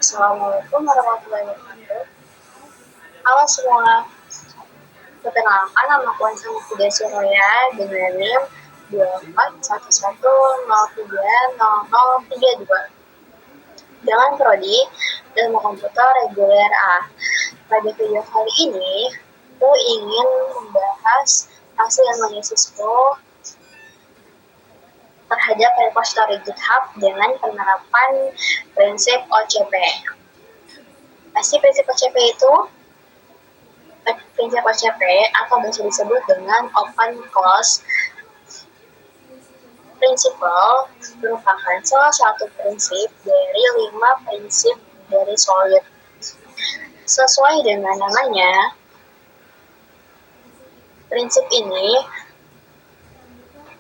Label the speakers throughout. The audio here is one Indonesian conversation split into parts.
Speaker 1: Assalamualaikum warahmatullahi wabarakatuh. Halo semua, perkenalkan nama aku Ansa Mufidah Surya dengan NIM 2411030032 dengan prodi Ilmu Komputer Reguler A. Pada video kali ini, aku ingin membahas hasil analisisku terhadap repository GitHub dengan penerapan prinsip OCP. Pasti prinsip OCP itu prinsip OCP atau bisa disebut dengan Open Close Principle merupakan salah satu prinsip dari 5 prinsip dari Solid. Sesuai dengan namanya, prinsip ini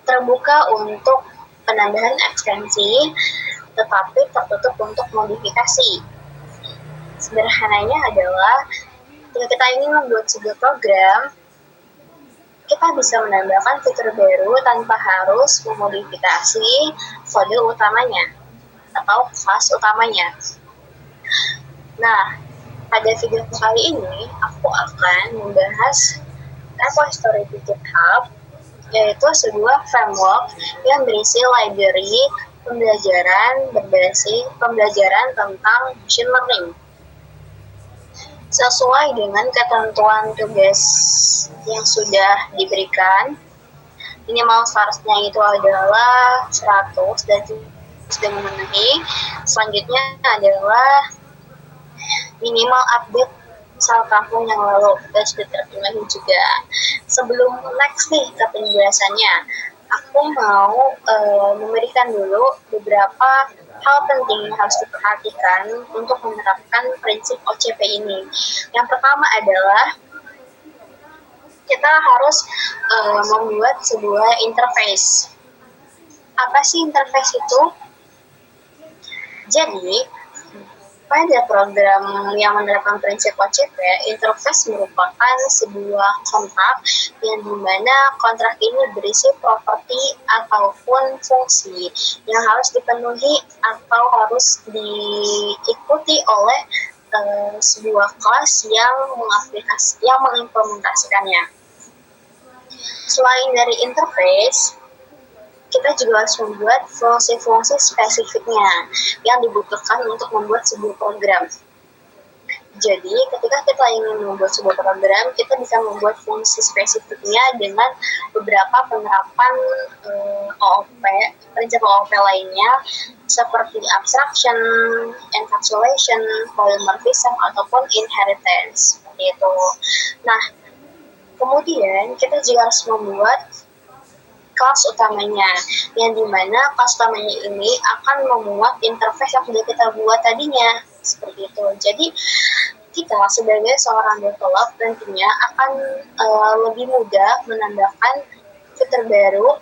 Speaker 1: terbuka untuk penambahan ekstensi, tetapi tertutup untuk modifikasi. Sederhananya adalah, jika kita ingin membuat sebuah program, kita bisa menambahkan fitur baru tanpa harus memodifikasi kode utamanya atau kelas utamanya. Nah, pada video kali ini, aku akan membahas repository di GitHub, yaitu sebuah framework yang berisi library pembelajaran tentang machine learning. Sesuai dengan ketentuan tugas yang sudah diberikan, minimal statusnya itu adalah 100 dan sudah memenuhi. Selanjutnya adalah minimal update tahun yang lalu dan sudah terpenuhi juga. Sebelum next nih ke penjelasannya, aku mau memberikan dulu beberapa hal penting yang harus diperhatikan untuk menerapkan prinsip OCP ini. Yang pertama adalah kita harus membuat sebuah interface. Apa sih interface itu? Jadi, pada program yang menerapkan prinsip OCP, interface merupakan sebuah kontrak yang dimana kontrak ini berisi properti ataupun fungsi yang harus dipenuhi atau harus diikuti oleh sebuah kelas yang mengimplementasikannya. Selain dari interface, kita juga harus membuat fungsi-fungsi spesifiknya yang dibutuhkan untuk membuat sebuah program. Jadi, ketika kita ingin membuat sebuah program, kita bisa membuat fungsi spesifiknya dengan beberapa penerapan prinsip OOP lainnya, seperti abstraction, encapsulation, polymorphism, ataupun inheritance. Seperti itu. Nah, kemudian kita juga harus membuat kelas utamanya, yang dimana kelas utamanya ini akan memuat interface yang sudah kita buat tadinya, seperti itu. Jadi kita sebagai seorang developer tentunya akan lebih mudah menambahkan fitur baru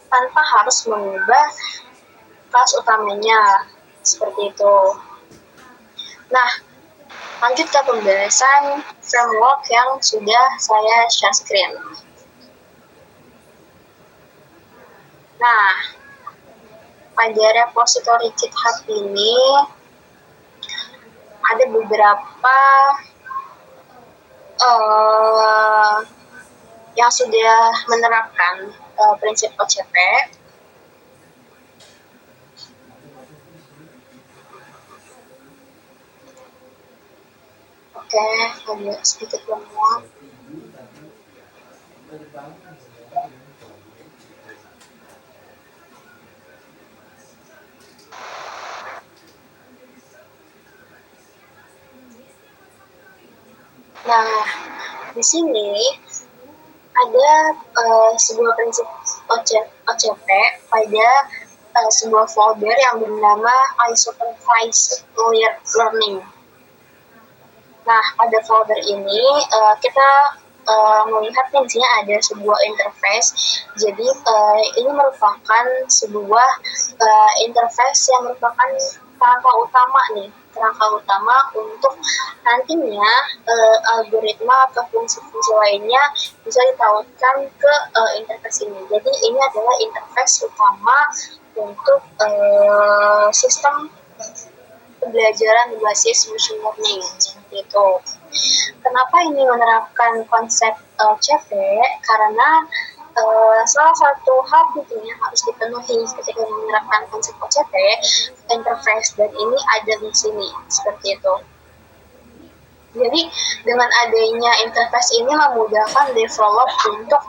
Speaker 1: tanpa harus mengubah kelas utamanya, seperti itu. Nah, lanjut ke pembahasan framework yang sudah saya share screen. Nah, pada repository GitHub ini ada beberapa yang sudah menerapkan prinsip OCP. Oke, agak sedikit lemot. Nah, di sini ada sebuah prinsip OCP pada sebuah folder yang bernama iSupervised Learning. Nah, pada folder ini kita melihat di sini ada sebuah interface. Jadi ini merupakan sebuah interface yang merupakan kerangka utama untuk nantinya algoritma atau fungsi-fungsi lainnya bisa ditautkan ke interface ini. Jadi ini adalah interface utama untuk sistem pembelajaran berbasis machine learning seperti itu. Kenapa ini menerapkan konsep OCP? Karena salah satu hal penting yang harus dipenuhi ketika menerapkan konsep OCP, interface, dan ini ada di sini seperti itu. Jadi dengan adanya interface ini memudahkan develop untuk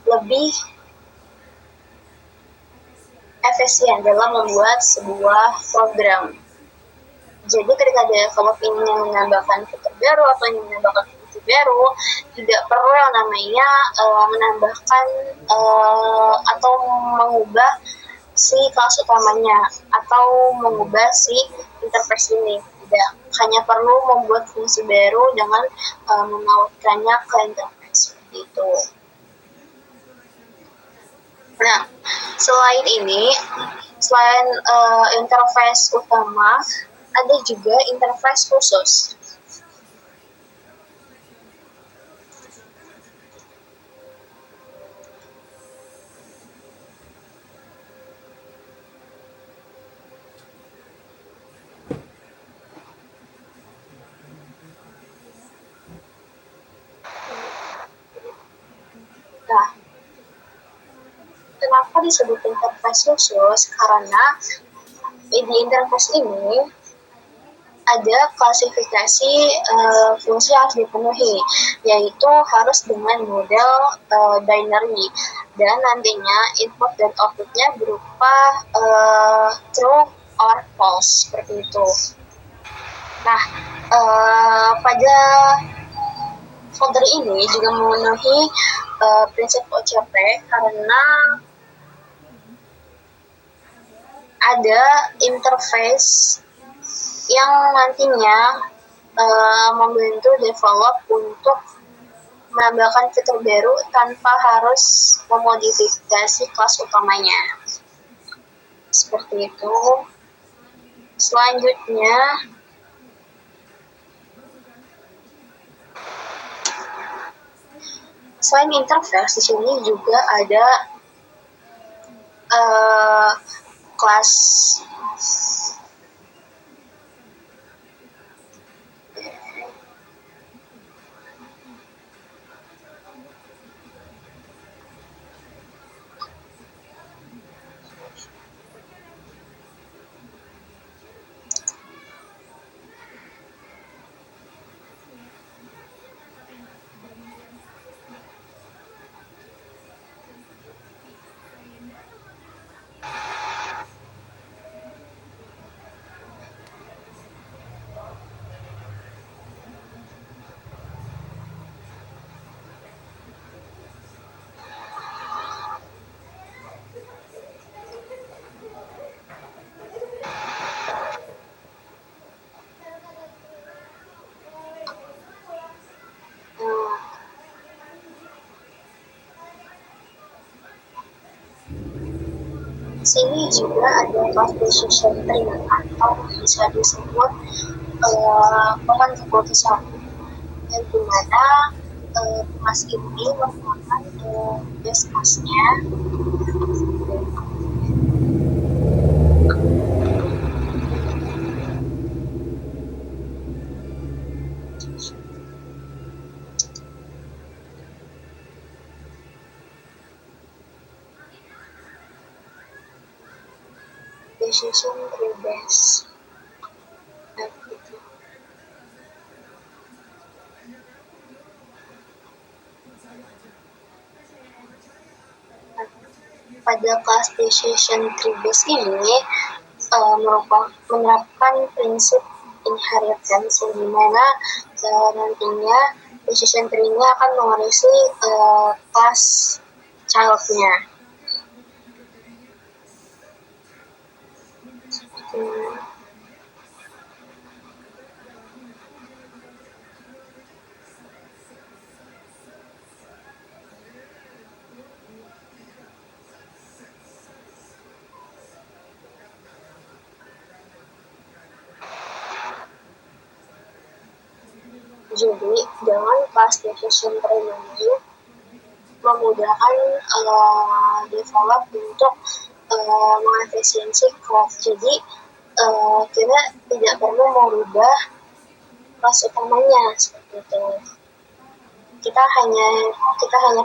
Speaker 1: lebih efisien dalam membuat sebuah program. Jadi ketika develop ini menambahkan fitur baru atau ingin menambahkan fitur baru, tidak perlu yang namanya menambahkan atau mengubah si kelas utamanya atau mengubah si interface ini. Tidak, hanya perlu membuat fungsi baru dengan menautkannya ke interface seperti itu. Nah, selain ini, selain interface utama, ada juga interface khusus. Nah, kenapa disebut interface khusus? Karena di interface ini ada klasifikasi fungsi yang harus dipenuhi, yaitu harus dengan model binary, dan nantinya input dan outputnya berupa true or false seperti itu. Nah, pada folder ini juga memenuhi prinsip OCP karena ada interface yang nantinya membantu develop untuk menambahkan fitur baru tanpa harus memodifikasi kelas utamanya. Seperti itu. Selanjutnya, selain interface, di sini juga ada kelas sini juga ada kelas decision tree atau bisa disebut peman keputusan, yang dimana kelas ini merupakan base class-nya decision tree base. Pada kelas decision tree base ini menerapkan prinsip inheritance, yang dimana nantinya decision tree-nya akan mewarisi kelas child-nya. Jadi dengan kelas decision tree ini memudahkan develop untuk mengefisiensi kelas. Jadi kita tidak perlu merubah kelas utamanya seperti itu. Kita hanya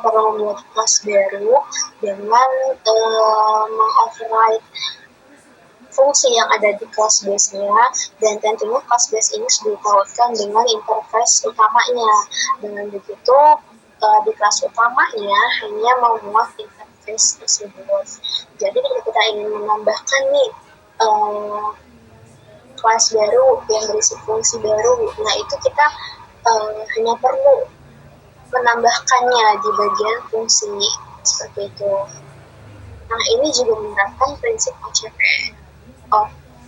Speaker 1: perlu membuat kelas baru dengan mengoverride fungsi yang ada di kelas base-nya, dan tentunya kelas base ini sudah dipautkan dengan interface utamanya. Dengan begitu, di kelas utamanya hanya memuat interface tersebut. Jadi kalau kita ingin menambahkan nih kelas baru yang berisi fungsi baru, nah itu kita hanya perlu menambahkannya di bagian fungsi seperti itu. Nah, ini juga menerapkan prinsip OCP,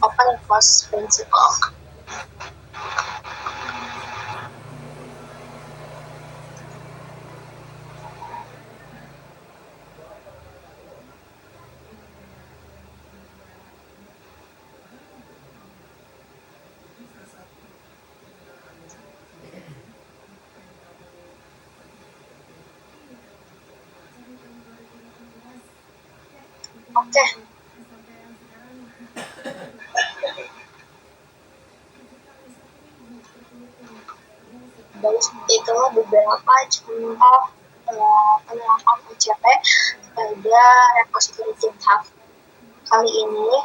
Speaker 1: Open Class Principle. Oke. Baik, itulah beberapa contoh penerapan OCP pada repository GitHub kali ini.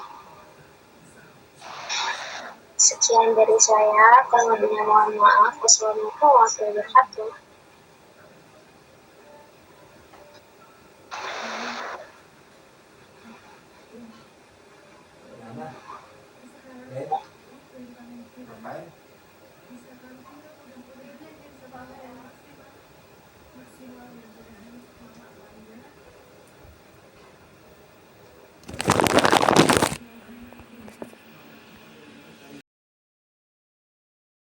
Speaker 1: Sekian dari saya, kurang lebihnya mohon maaf. Wassalamualaikum warahmatullahi wabarakatuh.